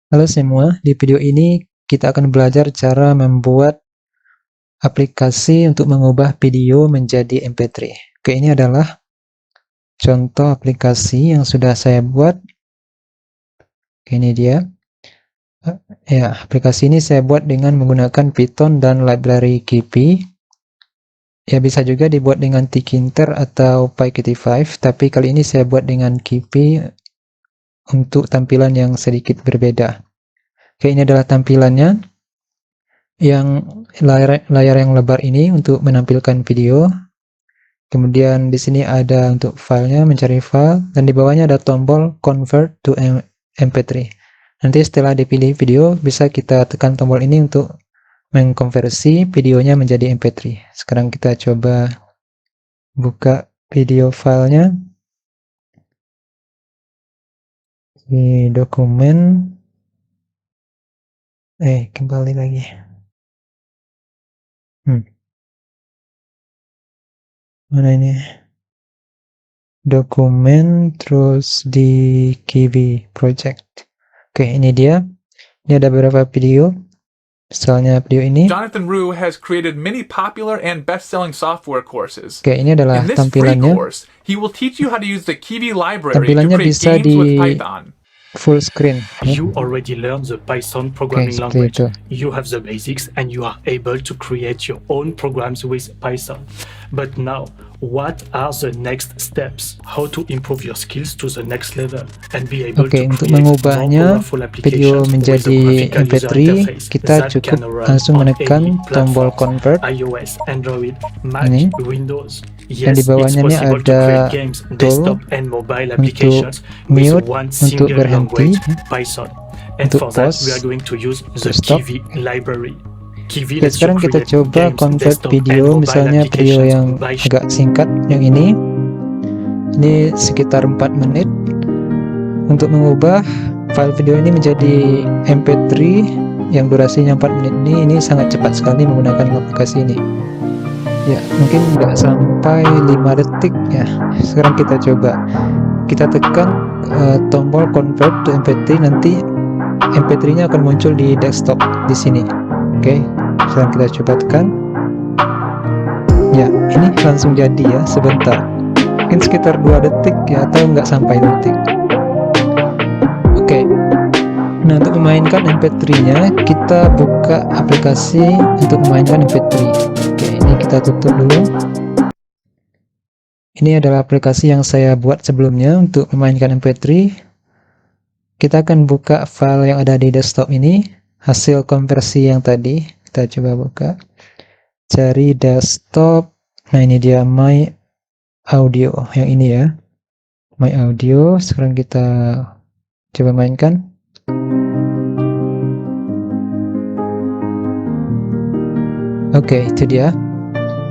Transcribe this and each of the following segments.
Halo semua, di video ini kita akan belajar cara membuat aplikasi untuk mengubah video menjadi MP3. Oke, ini adalah contoh aplikasi yang sudah saya buat. Oke, ini dia. Ya, aplikasi ini saya buat dengan menggunakan Python dan library Kivy. Ya, bisa juga dibuat dengan Tkinter atau PyKt5, tapi kali ini saya buat dengan Kivy untuk tampilan yang sedikit berbeda. Oke, ini adalah tampilannya. Yang layar yang lebar ini untuk menampilkan video. Kemudian di sini ada untuk filenya, mencari file, dan di bawahnya ada tombol convert to MP3. Nanti setelah dipilih video, bisa kita tekan tombol ini untuk mengkonversi videonya menjadi MP3. Sekarang kita coba buka video filenya di dokumen. Kembali lagi. Mana ini? Dokumen, terus di Kivy project. Oke, ini dia. Ini ada beberapa video. Misalnya video ini. Jonathan Rue has created many popular and best-selling software courses. Oke, ini adalah In this free tampilannya. course, he will teach you how to use the Kivy library to Tampilannya create bisa games with di Python. full screen. You already learned the Python programming seperti language. itu. You have the basics and you are able to create your own programs with Python. But now, what are the next steps? How to improve your skills to the next level and be able Oke, to untuk create mengubahnya more powerful video applications with a menjadi graphical user MP3, interface kita that cukup can run langsung on menekan any tombol platforms, convert. iOS, Android, Mac, Ini. Windows. Dan di Yes, it's bawahnya ini possible to ada create games, tool desktop and mobile untuk applications with mute, one untuk single berhenti, language, Python. And untuk for that, pause, we are going to use the stop. Kivy library. Kivy Oke, lets you sekarang kita create coba games, convert desktop, video, and mobile misalnya video applications yang by agak singkat, yang ini. Ini sekitar 4 menit. Untuk mengubah file video ini menjadi MP3 yang durasinya 4 menit ini sangat cepat sekali menggunakan aplikasi ini. Ya, mungkin nggak sampai 5 detik ya. Sekarang kita coba. Kita tekan tombol convert to MP3, nanti MP3-nya akan muncul di desktop di sini. Oke, sekarang kita coba tekan. Ya, ini langsung jadi ya, sebentar. Mungkin sekitar 2 detik ya, atau nggak sampai detik. Oke. Nah, untuk memainkan MP3-nya, kita buka aplikasi untuk memainkan MP3. Oke, ini kita tutup dulu. Ini adalah aplikasi yang saya buat sebelumnya untuk memainkan MP3. Kita akan buka file yang ada di desktop ini, hasil konversi yang tadi. Kita coba buka. Cari desktop. Nah, ini dia My Audio, yang ini ya. My Audio. Sekarang kita coba mainkan. Oke, itu dia.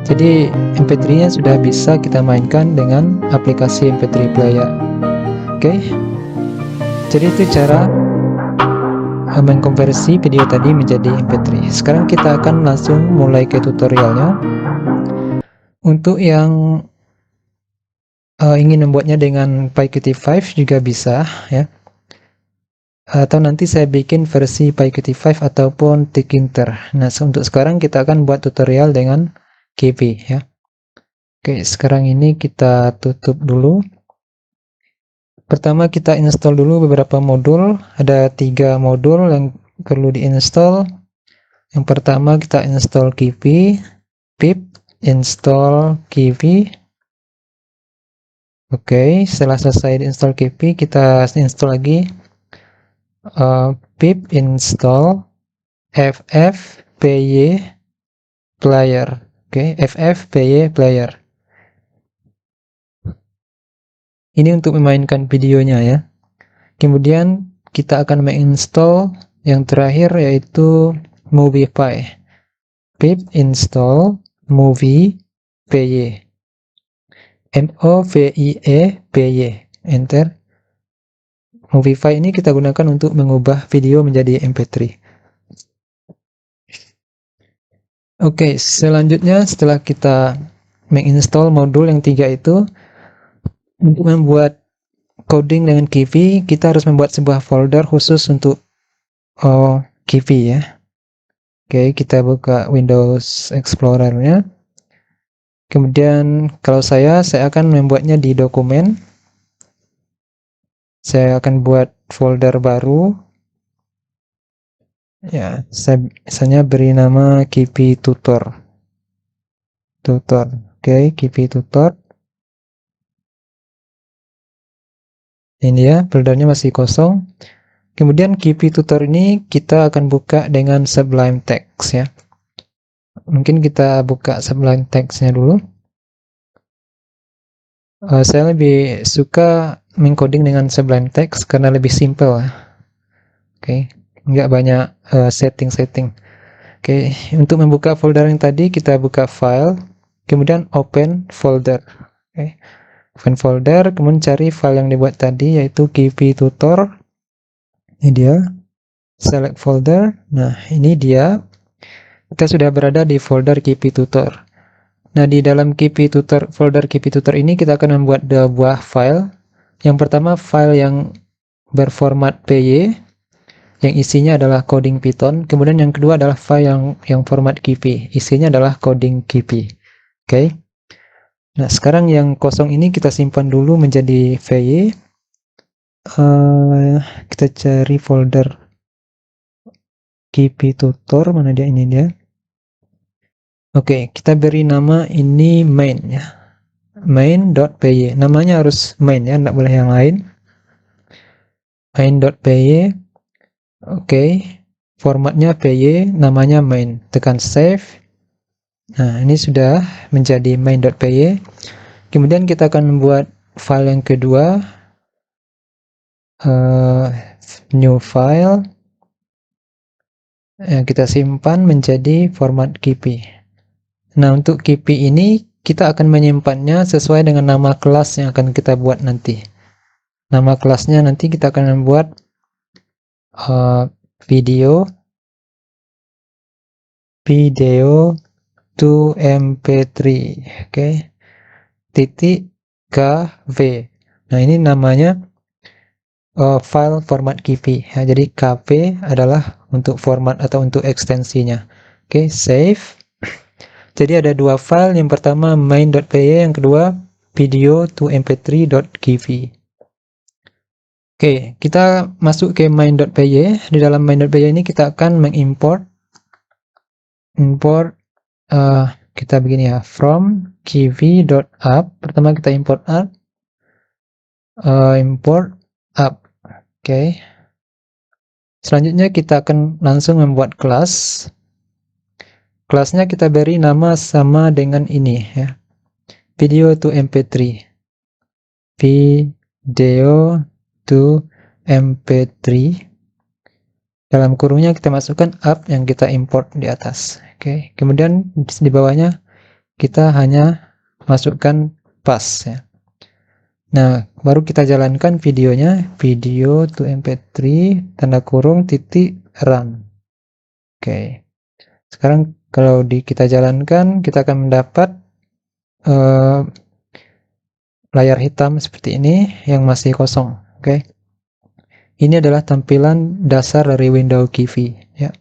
Jadi MP3-nya sudah bisa kita mainkan dengan aplikasi MP3 player. Oke. Jadi itu cara mengkonversi video tadi menjadi MP3. Sekarang kita akan langsung mulai ke tutorialnya. Untuk yang ingin membuatnya dengan PyKt5 juga bisa ya. Atau nanti saya bikin versi PyKt5 ataupun Tkinter. Nah, untuk sekarang kita akan buat tutorial dengan Kivy ya. Oke, sekarang ini kita tutup dulu. Pertama kita install dulu beberapa modul. Ada 3 modul yang perlu diinstal. Yang pertama kita install Kivy, pip install Kivy. Oke, setelah selesai diinstal Kivy, kita install lagi pip install ffpy player. Oke, ffpy player. Ini untuk memainkan videonya ya. Kemudian kita akan menginstall yang terakhir yaitu MoviePy. Pip install MoviePy. MoviePy. Enter. MoviePy ini kita gunakan untuk mengubah video menjadi MP3. Oke, selanjutnya setelah kita menginstall modul yang 3 itu, untuk membuat coding dengan Kivy, kita harus membuat sebuah folder khusus untuk Kivy ya. Oke, kita buka Windows Explorer-nya. Kemudian kalau saya akan membuatnya di dokumen. Saya akan buat folder baru. Ya, saya misalnya beri nama Kivy tutor. Oke, Kivy tutor. Ini ya, foldernya masih kosong. Kemudian Kivy tutor ini kita akan buka dengan Sublime Text ya. Mungkin kita buka Sublime Text-nya dulu. Saya lebih suka mengcoding dengan Sublime Text karena lebih simple. Oke, nggak banyak setting-setting. Oke, untuk membuka folder yang tadi kita buka file, kemudian open folder. Oke, open folder, kemudian cari file yang dibuat tadi yaitu Kivy tutor. Ini dia. Select folder. Nah, ini dia. Kita sudah berada di folder Kivy tutor. Nah, di dalam Kivy tutor, folder Kivy tutor ini kita akan membuat dua buah file. Yang pertama file yang berformat PY, yang isinya adalah coding Python. Kemudian yang kedua adalah file yang format Kivy, isinya adalah coding Kivy. Oke. Nah, sekarang yang kosong ini kita simpan dulu menjadi VY. Kita cari folder Kivy tutor, mana dia, ini dia. Oke, kita beri nama ini main ya. Main.py. Namanya harus main ya, enggak boleh yang lain. Main.py. Oke. Formatnya py, namanya main. Tekan save. Nah, ini sudah menjadi main.py. Kemudian kita akan membuat file yang kedua. New file. Kita simpan menjadi format Kivy. Nah, untuk Kivy ini kita akan menyimpannya sesuai dengan nama kelas yang akan kita buat nanti. Nama kelasnya nanti kita akan membuat video to mp3. Oke. .kv. Nah, ini namanya file format Kivy. Ya, jadi kv adalah untuk format atau untuk ekstensinya. Oke, save. Jadi ada dua file, yang pertama main.py, yang kedua video to mp3.kv. Oke, kita masuk ke main.py. Di dalam main.py ini kita akan mengimport kita begini ya, from kivy.app. Pertama kita import app, import app. Oke. Selanjutnya kita akan langsung membuat kelas. Kelasnya kita beri nama sama dengan ini ya. Video to mp3. Video to mp3. Dalam kurungnya kita masukkan app yang kita import di atas. Oke. Kemudian di bawahnya kita hanya masukkan pass ya. Nah, baru kita jalankan videonya, video to mp3 tanda kurung titik run. Oke. Sekarang kalau kita jalankan, kita akan mendapat layar hitam seperti ini yang masih kosong. Oke. Ini adalah tampilan dasar dari Windows Kivy ya.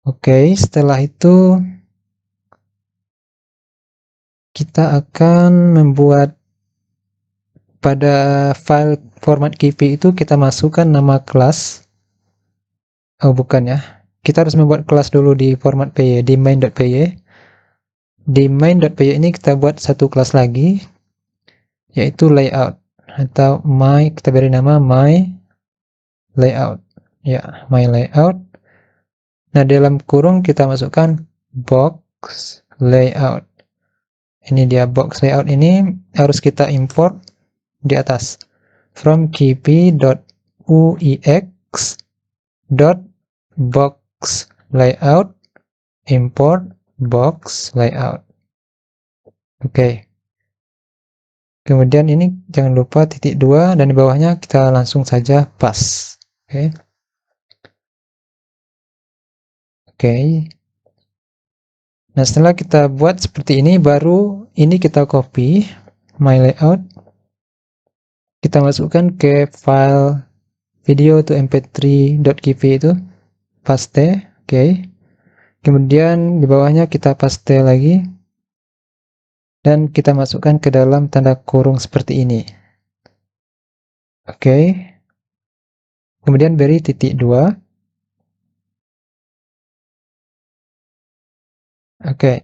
Oke, setelah itu kita akan membuat pada file format Kivy itu kita masukkan nama kelas. Oh, bukan ya. Kita harus membuat kelas dulu di format py, di main.py. Di main.py ini kita buat satu kelas lagi, yaitu layout atau kita beri nama my layout. Ya, my layout. Nah, dalam kurung kita masukkan box layout. Ini dia box layout, ini harus kita import di atas. From kivy.uex.box layout import box layout. Oke. Kemudian ini jangan lupa titik 2 dan di bawahnya kita langsung saja pass. Oke. Oke. Nah, setelah kita buat seperti ini, baru ini kita copy my layout. Kita masukkan ke file video to mp3.gv itu paste, oke. Kemudian di bawahnya kita paste lagi dan kita masukkan ke dalam tanda kurung seperti ini. Oke. Kemudian beri titik 2. Oke.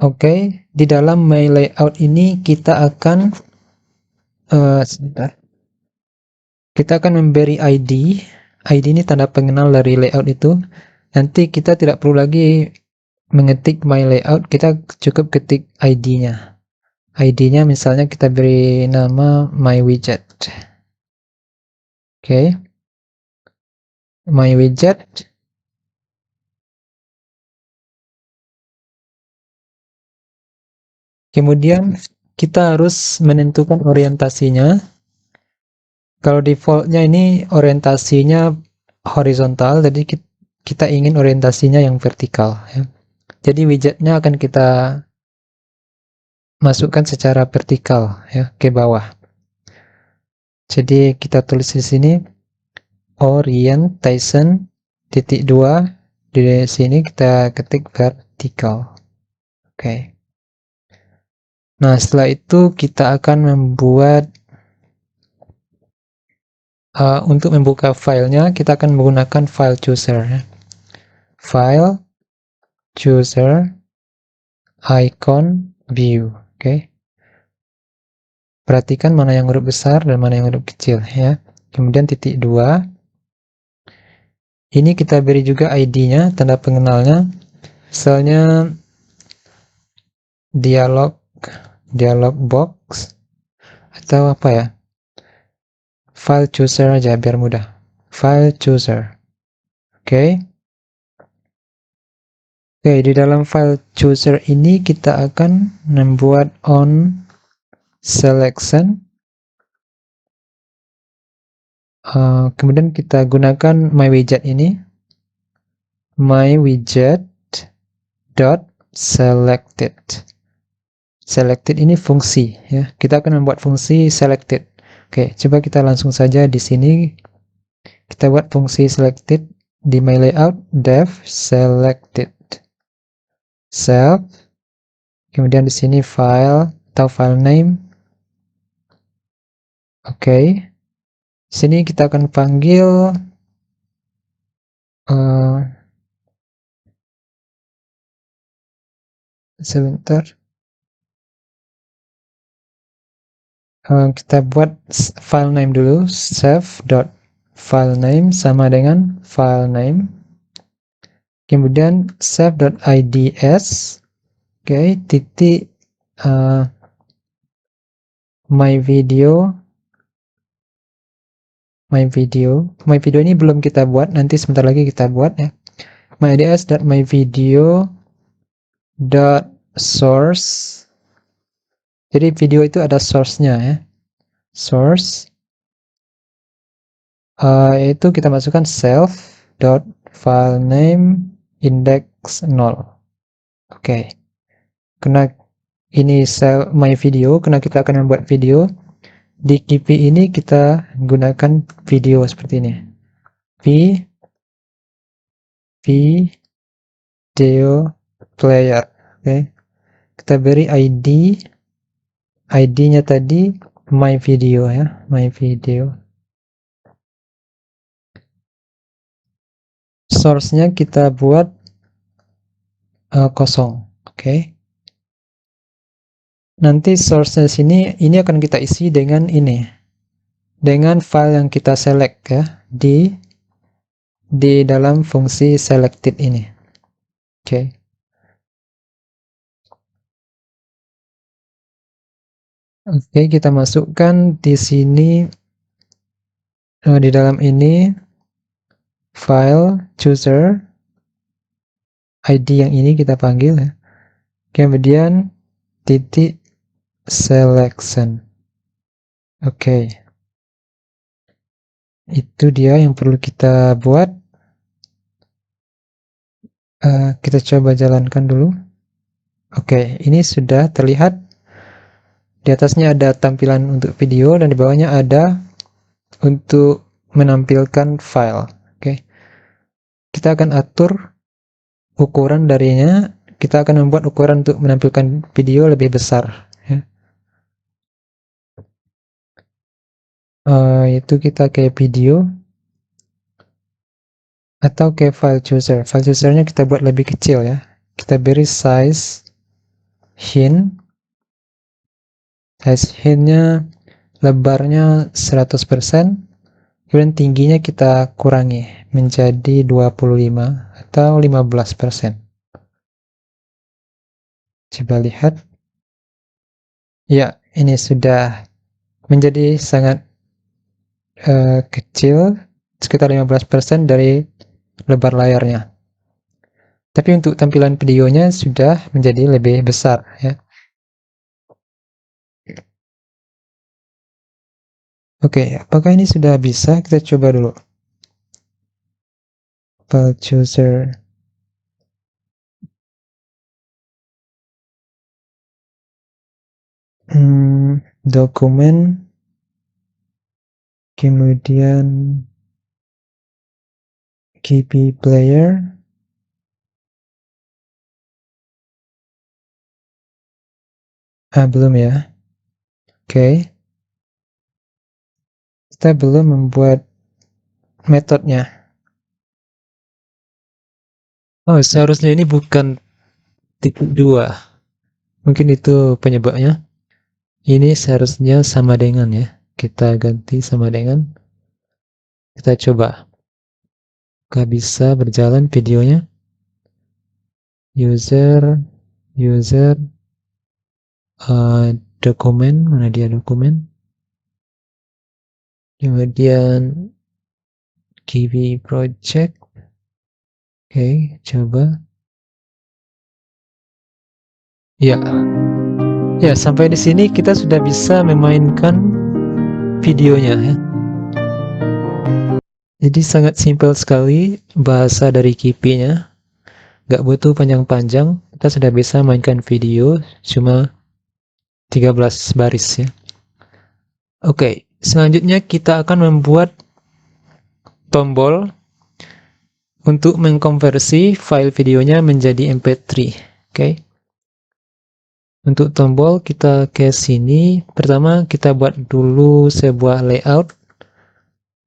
Oke, di dalam my layout ini kita akan sebentar. Kita akan memberi ID. ID ini tanda pengenal dari layout itu. Nanti kita tidak perlu lagi mengetik my layout, kita cukup ketik ID-nya. ID-nya misalnya kita beri nama my widget. Oke. My widget. Kemudian kita harus menentukan orientasinya. Kalau defaultnya ini orientasinya horizontal, jadi kita ingin orientasinya yang vertikal. Ya. Jadi widgetnya akan kita masukkan secara vertikal ya ke bawah. Jadi kita tulis di sini orientation titik 2, di sini kita ketik vertikal. Oke. Nah, setelah itu kita akan membuat untuk membuka filenya, kita akan menggunakan file chooser. Ya. File chooser icon view. Oke. Perhatikan mana yang huruf besar dan mana yang huruf kecil ya. Kemudian titik 2. Ini kita beri juga ID-nya, tanda pengenalnya. Misalnya dialog box atau apa ya? File chooser aja biar mudah. File chooser. Oke. Oke, di dalam file chooser ini kita akan membuat on selection. Kemudian kita gunakan my widget ini. My widget dot selected. Selected ini fungsi ya. Kita akan membuat fungsi selected. Oke, coba kita langsung saja di sini kita buat fungsi selected di my layout def selected. Self. Kemudian di sini file atau file name. Oke. Sini kita akan panggil sebentar. Kita buat file name dulu, save.filename sama dengan file name. Kemudian save.ids. Oke, titik my video ini belum kita buat, nanti sebentar lagi kita buat ya. myIDS.myVideo.source. Jadi video itu ada source-nya ya. Source itu kita masukkan self.filename index 0. Oke. Karena ini my video, karena kita akan membuat video, di KP ini kita gunakan video seperti ini. Video player. Oke. Kita beri ID-nya tadi my video ya, my video. Source-nya kita buat kosong. Oke. Nanti source-nya sini ini akan kita isi dengan ini. Dengan file yang kita select ya di dalam fungsi selected ini. Oke. Oke, kita masukkan di sini di dalam ini file chooser ID yang ini kita panggil ya. Kemudian titik selection. Oke. Itu dia yang perlu kita buat. Kita coba jalankan dulu. Oke, ini sudah terlihat. Di atasnya ada tampilan untuk video dan di bawahnya ada untuk menampilkan file. Oke. Kita akan atur ukuran darinya. Kita akan membuat ukuran untuk menampilkan video lebih besar. Ya. Itu kita ke video atau ke file chooser. File choosernya kita buat lebih kecil ya. Kita beri size hint. Size hintnya lebarnya 100%. Kemudian tingginya kita kurangi menjadi 25 atau 15%. Coba lihat. Ya, ini sudah menjadi sangat kecil, sekitar 15% dari lebar layarnya. Tapi untuk tampilan videonya sudah menjadi lebih besar ya. Oke, apakah ini sudah bisa? Kita coba dulu. File chooser. Dokumen. Kemudian KB player. Belum ya. Oke. Kita belum membuat metodenya. Oh, seharusnya ini bukan titik 2. Mungkin itu penyebabnya. Ini seharusnya sama dengan ya. Kita ganti sama dengan. Kita coba. Gak bisa berjalan videonya. User. Dokumen. Mana dia dokumen? Kemudian KB project. Oke, coba. Ya. Ya, sampai di sini kita sudah bisa memainkan videonya ya. Jadi sangat simpel sekali bahasa dari KP-nya. Gak butuh panjang-panjang, kita sudah bisa mainkan video cuma 13 baris ya. Oke, selanjutnya kita akan membuat tombol untuk mengkonversi file videonya menjadi MP3. Oke. Untuk tombol kita ke sini. Pertama kita buat dulu sebuah layout,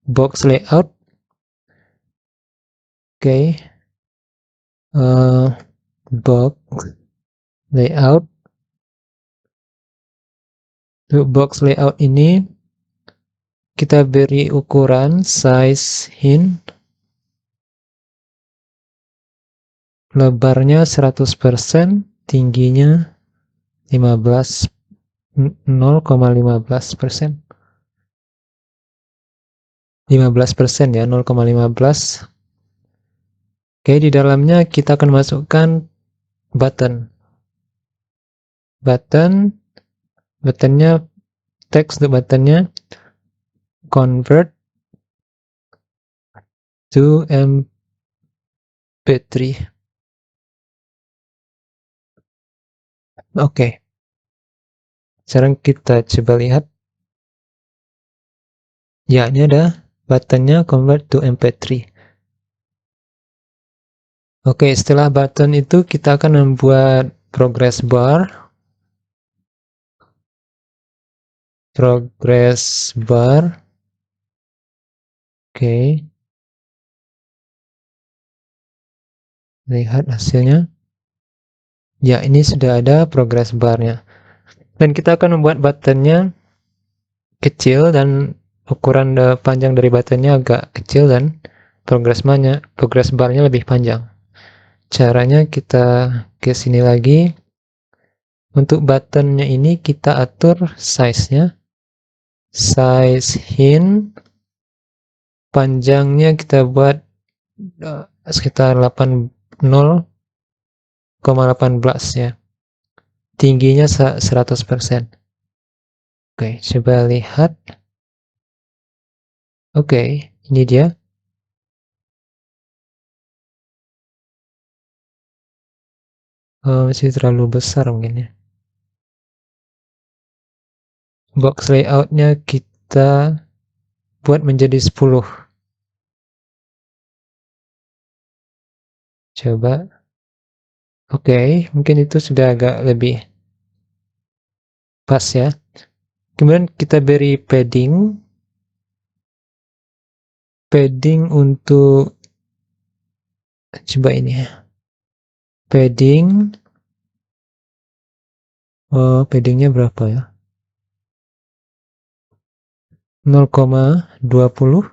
box layout. Oke. Box layout. Untuk box layout ini kita beri ukuran size hint, lebarnya 100%, tingginya 0,15%. 15% ya, 0,15. Oke, di dalamnya kita akan masukkan button. Buttonnya, teks untuk buttonnya convert to MP3. Oke. Sekarang kita coba lihat. Ya, ini ada buttonnya convert to MP3. Oke, setelah button itu kita akan membuat progress bar. Oke. Lihat hasilnya. Ya, ini sudah ada progress barnya. Dan kita akan membuat buttonnya kecil dan ukuran panjang dari buttonnya agak kecil dan progress barnya lebih panjang. Caranya kita ke sini lagi. Untuk buttonnya ini kita atur size-nya. Size hint. Panjangnya kita buat sekitar 0,18 ya. Tingginya 100%. Oke, coba lihat. Oke, ini dia. Masih terlalu besar mungkin ya. Box layoutnya kita buat menjadi 10. Coba. Oke, mungkin itu sudah agak lebih pas ya. Kemudian kita beri padding untuk, coba ini ya, padding, paddingnya berapa ya, 0,20,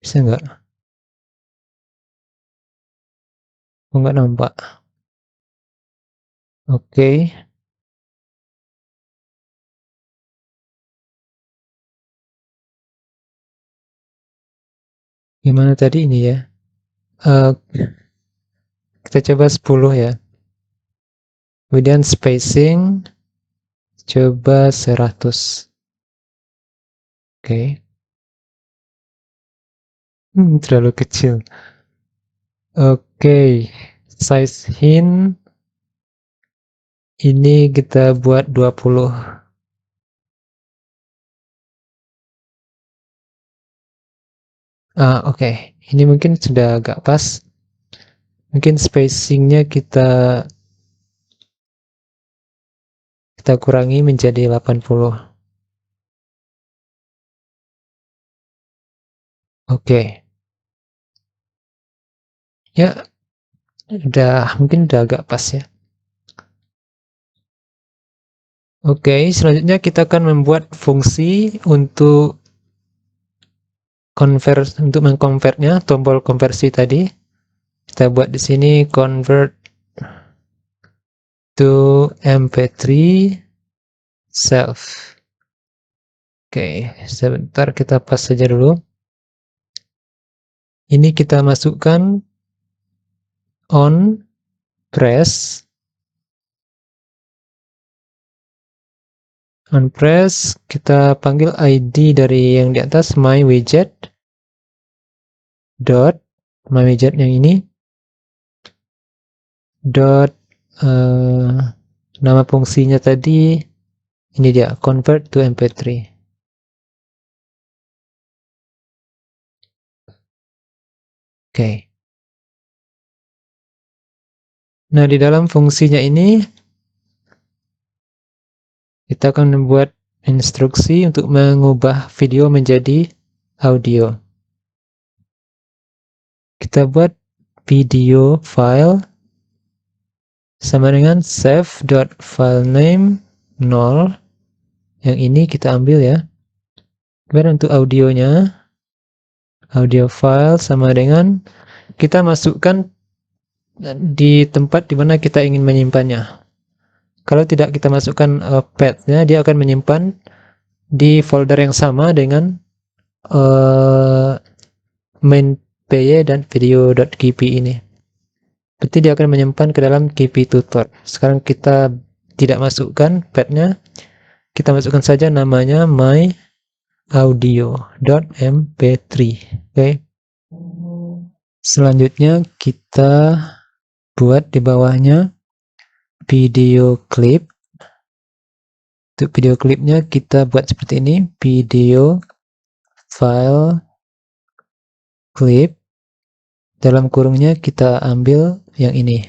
bisa nggak? Oh, nggak nampak. Oke. Gimana tadi ini ya? Kita coba 10 ya. Kemudian spacing coba 100. Oke. Terlalu kecil. Oke. Size hint ini kita buat 20. Oke. Ini mungkin sudah agak pas. Mungkin spacingnya kita kurangi menjadi 80. Oke. Ya, mungkin udah agak pas ya. Oke, selanjutnya kita akan membuat fungsi untuk mengkonvertnya, tombol konversi tadi. Kita buat di sini convert to MP3 self. Oke, sebentar kita pas saja dulu. Ini kita masukkan on press. On press, kita panggil ID dari yang di atas, my widget dot, my widget yang ini dot, nama fungsinya tadi ini dia, convert to MP3. Oke. Nah, di dalam fungsinya ini kita akan membuat instruksi untuk mengubah video menjadi audio. Kita buat video file sama dengan save.filename 0. Yang ini kita ambil ya. Kemudian untuk audionya, audio file sama dengan kita masukkan di tempat di mana kita ingin menyimpannya. Kalau tidak kita masukkan path-nya, dia akan menyimpan di folder yang sama dengan main.py dan video.kp ini. Berarti dia akan menyimpan ke dalam kp tutor. Sekarang kita tidak masukkan path-nya, kita masukkan saja namanya my audio.mp3. Oke. Selanjutnya kita buat di bawahnya video clip. Untuk video clipnya kita buat seperti ini, video file clip, dalam kurungnya kita ambil yang ini,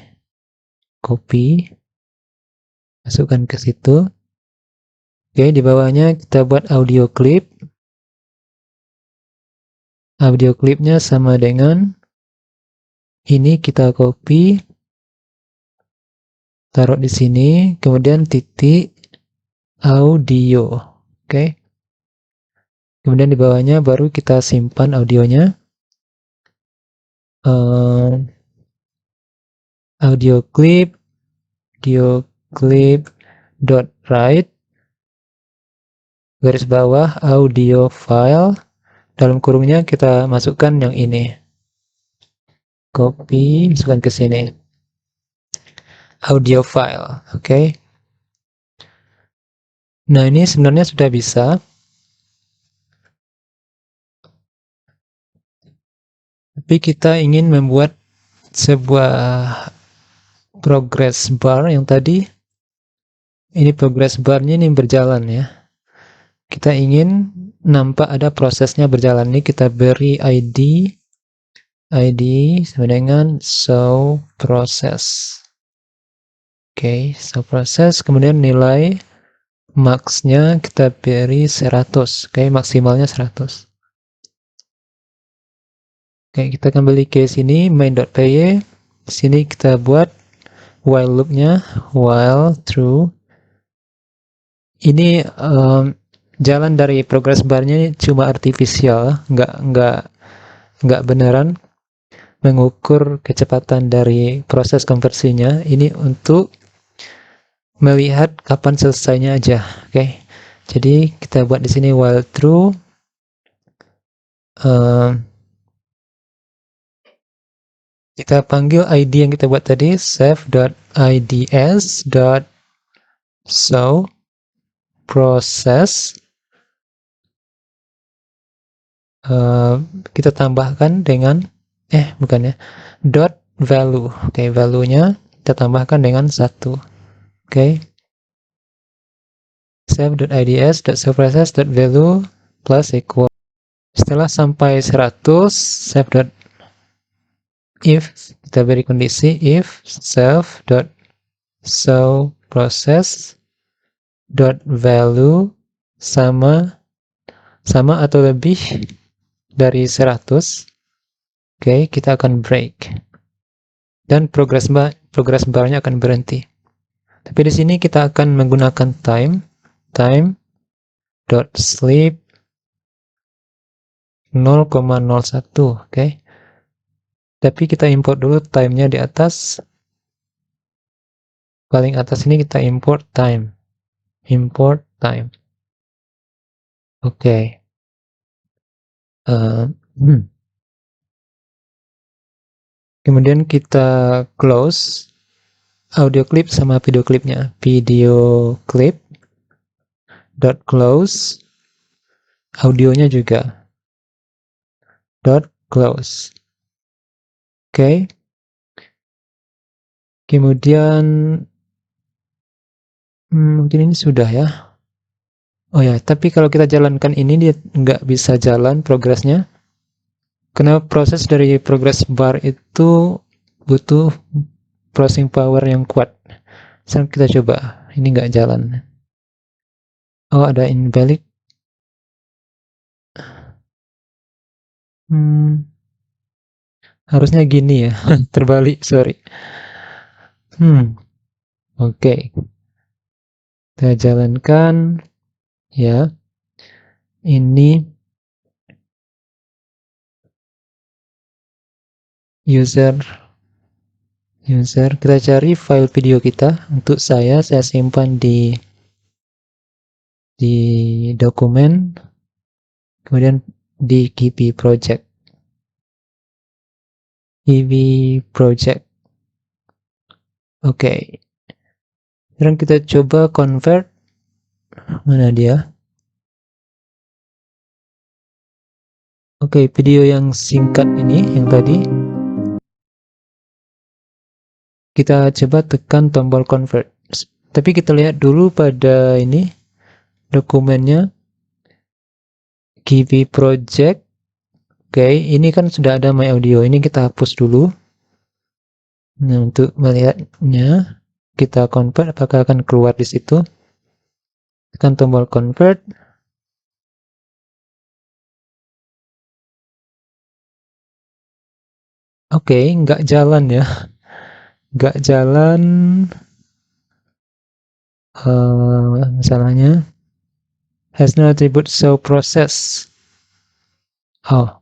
copy, masukkan ke situ. Oke, di bawahnya kita buat audio clip. Audio clipnya sama dengan ini, kita copy, taruh di sini, kemudian titik audio. Oke. Kemudian di bawahnya baru kita simpan audionya. Audio clip dot write garis bawah audio file, dalam kurungnya kita masukkan yang ini, copy, masukkan ke sini, audio file. Oke. Nah, ini sebenarnya sudah bisa. Tapi kita ingin membuat sebuah progress bar yang tadi. Ini progress barnya ini berjalan ya. Kita ingin nampak ada prosesnya berjalan. Ini kita beri ID sama dengan show process. Oke, show process. Kemudian nilai max-nya kita beri 100. Oke, maksimalnya 100. Oke, kita kembali ke sini main.py. Sini kita buat while loop-nya, while true. Ini jalan dari progress bar-nya cuma artifisial, nggak beneran mengukur kecepatan dari proses konversinya. Ini untuk melihat kapan selesainya aja. Oke, jadi kita buat di sini while true. Kita panggil ID yang kita buat tadi, save.ids.show process. Kita tambahkan dengan dot value. Oke, value-nya kita tambahkan dengan 1. Oke. Save.ids.showProcess.value plus equal. Setelah sampai 100, if kita beri kondisi if self.showProcess.value sama atau lebih dari 100. Oke, kita akan break dan progress bar-nya akan berhenti. Tapi di sini kita akan menggunakan time.sleep 0,01. Oke. Tapi kita import dulu time-nya di atas. Paling atas ini kita import time. Oke. Kemudian kita close audio clip sama video clipnya. Video clip dot close, audionya juga dot close. Oke. Kemudian mungkin ini sudah ya. Oh ya, tapi kalau kita jalankan ini dia nggak bisa jalan progresnya. Karena proses dari progress bar itu butuh processing power yang kuat. Sekarang kita coba. Ini nggak jalan. Oh, ada invalid. Harusnya gini ya. Terbalik, sorry. Oke. Kita jalankan. Ya. Ini user kita cari file video kita. Untuk saya simpan di dokumen, kemudian di Kiwi project. Oke. Sekarang kita coba convert. Mana dia? Oke, video yang singkat ini, yang tadi. Kita coba tekan tombol convert. Tapi kita lihat dulu pada ini dokumennya Kiwi project. Oke, ini kan sudah ada my audio. Ini kita hapus dulu. Nah, untuk melihatnya kita convert, apakah akan keluar di situ? Tekan tombol convert. Oke, nggak jalan ya. Nggak jalan. Masalahnya has no attribute show process. Oh,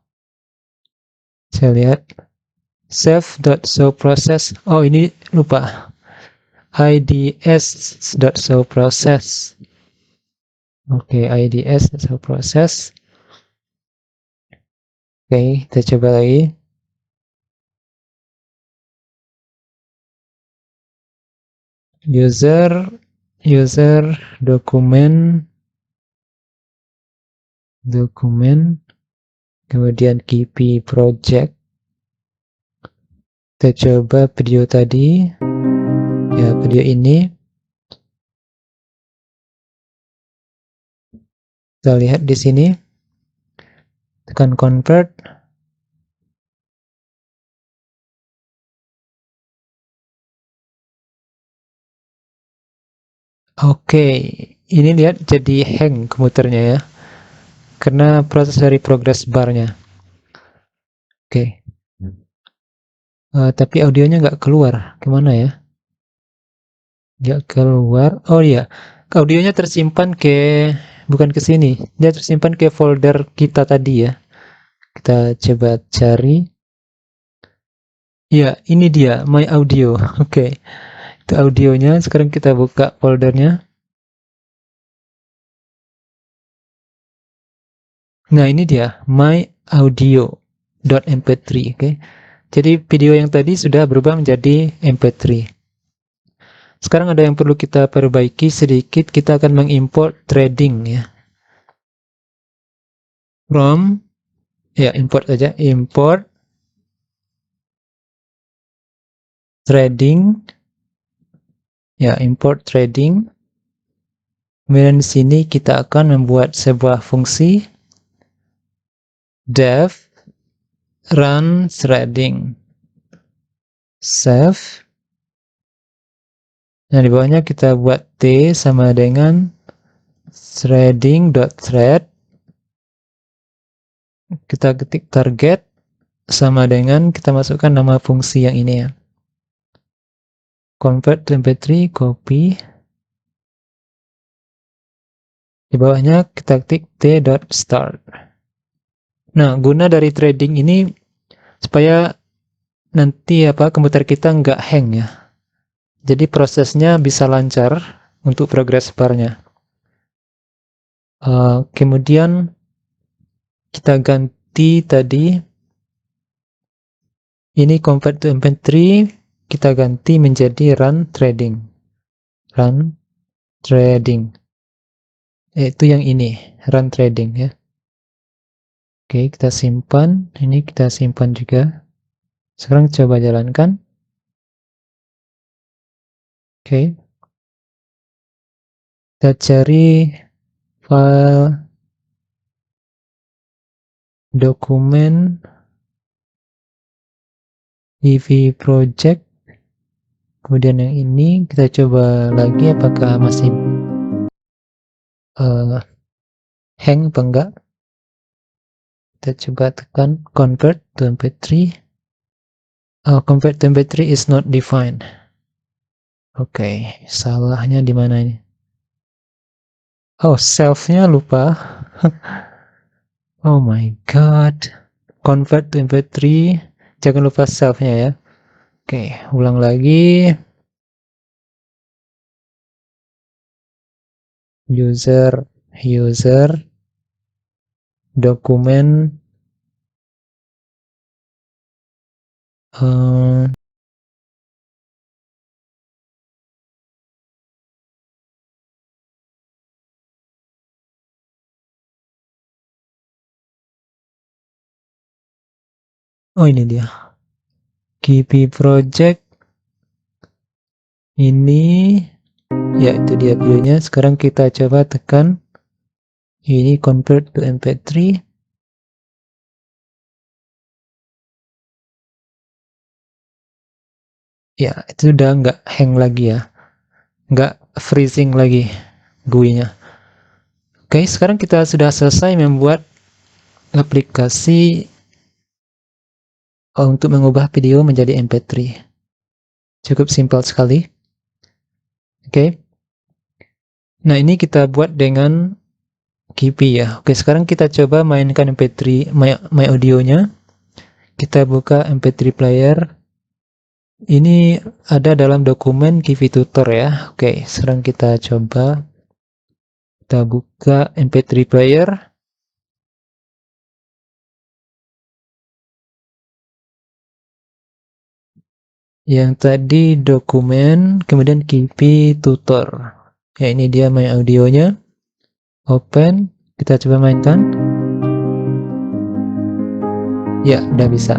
saya lihat self.showProcess. Oh, ini lupa. ids.showProcess. Oke, ids.showProcess. Oke, kita coba lagi. User dokumen, kemudian Kiwi project. Kita coba video tadi. Ya, video ini kita lihat di sini, tekan convert. Oke, ini lihat jadi hang komputernya ya, karena proses dari progress barnya. Oke, tapi audionya nggak keluar, gimana ya? Nggak keluar. Oh iya, audionya tersimpan bukan ke sini, dia tersimpan ke folder kita tadi ya. Kita coba cari. Ya, ini dia, my audio. Oke, itu audionya. Sekarang kita buka foldernya. Nah, ini dia, my audio.mp3. Oke, jadi video yang tadi sudah berubah menjadi mp3. Sekarang ada yang perlu kita perbaiki sedikit. Kita akan mengimport threading ya. From, ya import aja, import threading. Ya, import threading. Kemudian di sini kita akan membuat sebuah fungsi dev run threading. Save. Nah, di bawahnya kita buat T sama dengan threading.thread. Kita ketik target sama dengan kita masukkan nama fungsi yang ini ya. Convert to mp3, copy. Di bawahnya kita ketik t.start. Nah, guna dari threading ini supaya nanti komputer kita nggak hang ya. Jadi prosesnya bisa lancar untuk progress barnya. Kemudian kita ganti tadi, ini convert to mp3, kita ganti menjadi run threading. Run threading. Itu yang ini, run threading ya. Oke, kita simpan. Ini kita simpan juga. Sekarang coba jalankan. Oke. Kita cari file dokumen EV project. Kemudian yang ini kita coba lagi apakah masih hang apa enggak. Kita coba tekan convert to mp3. Convert to mp3 is not defined. Oke, salahnya di mana ini? Oh, self-nya lupa. Oh my god. Convert to mp3. Jangan lupa self-nya ya. Oke, ulang lagi. User dokumen oh ini dia, KP project. Ini ya, itu dia videonya. Sekarang kita coba tekan ini convert to mp3. Ya, itu udah nggak hang lagi ya, nggak freezing lagi GUI-nya. Oke, sekarang kita sudah selesai membuat aplikasi untuk mengubah video menjadi mp3. Cukup simpel sekali. Oke. Nah, ini kita buat dengan KP ya. Oke, sekarang kita coba mainkan mp3 my audionya. Kita buka mp3 player. Ini ada dalam dokumen KP tutor ya. Oke, sekarang kita coba. Kita buka mp3 player. Yang tadi dokumen, kemudian KP tutor. Ya, ini dia my audionya. Open, kita coba mainkan. Ya, udah bisa.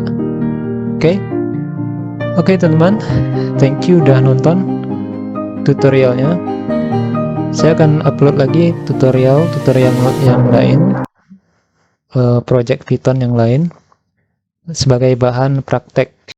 Oke, teman-teman, thank you udah nonton. tutorialnya. Saya akan upload lagi tutorial yang lain, project Python yang lain sebagai bahan praktek.